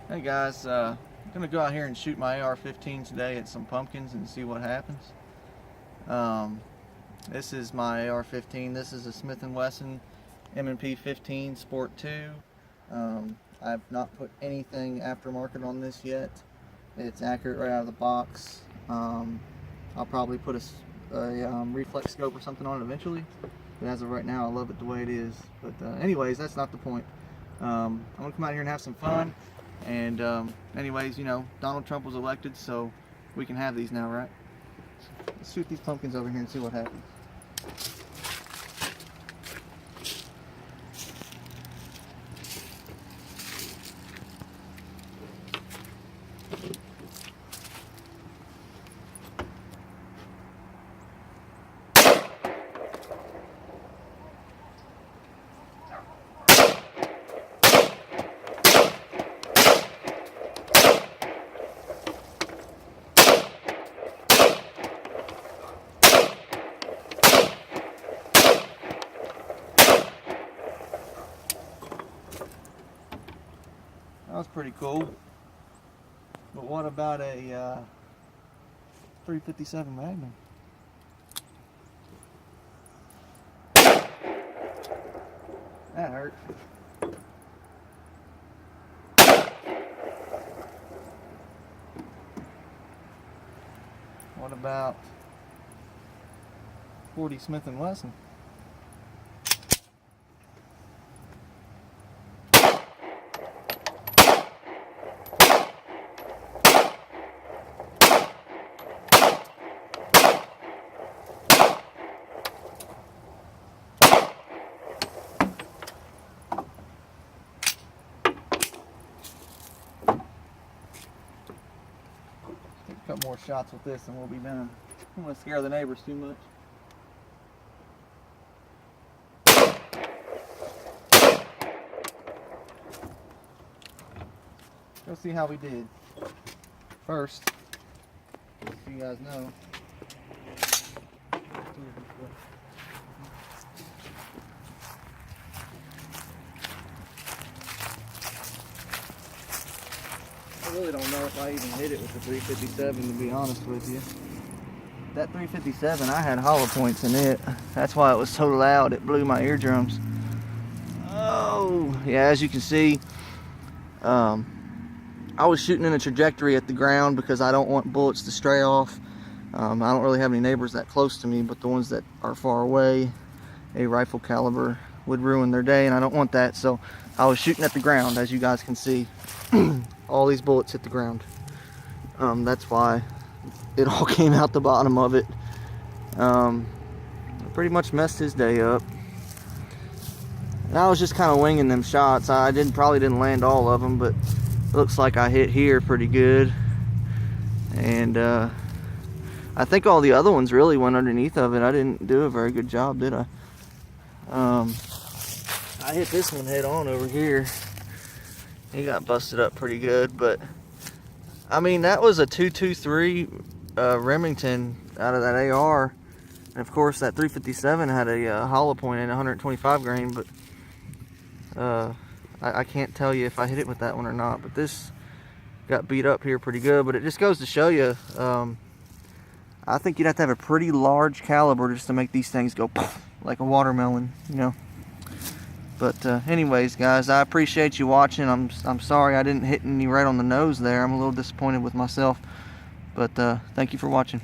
Hey guys, I'm gonna go out here and shoot my AR-15 today at some pumpkins and see what happens. This is my AR-15. This is a Smith & Wesson M&P 15 Sport 2. I've not put anything aftermarket on this yet. It's accurate right out of the box. I'll probably put a reflex scope or something on it eventually, but as of right now I love it the way it is. But anyways, that's not the point. I'm gonna come out here and have some fun. And anyways, you know, Donald Trump was elected, so we can have these now, right? Let's shoot these pumpkins over here and see what happens. That was pretty cool. But what about a 357 Magnum? That hurt. What about 40 Smith & Wesson? Take a couple more shots with this and we'll be done. I don't want to scare the neighbors too much. Let's see how we did. First, so you guys know, I really don't know if I even hit it with the 357, to be honest with you. That 357, I had hollow points in it. That's why it was so loud, it blew my eardrums. Oh, yeah, as you can see, I was shooting in a trajectory at the ground because I don't want bullets to stray off. I don't really have any neighbors that close to me, but the ones that are far away, a rifle caliber would ruin their day, and I don't want that. So I was shooting at the ground, as you guys can see. All these bullets hit the ground. That's why it all came out the bottom of it. I pretty much messed his day up. And I was just kind of winging them shots. I probably didn't land all of them, but it looks like I hit here pretty good. And I think all the other ones really went underneath of it. I didn't do a very good job, did I? I hit this one head on over here. He got busted up pretty good, but I mean, that was a 223 Remington out of that AR, and of course that 357 had a hollow point in 125 grain, but I can't tell you if I hit it with that one or not. But this got beat up here pretty good. But it just goes to show you, I think you'd have to have a pretty large caliber just to make these things go like a watermelon, you know. But anyways, guys, I appreciate you watching. I'm sorry I didn't hit any right on the nose there. I'm a little disappointed with myself. But thank you for watching.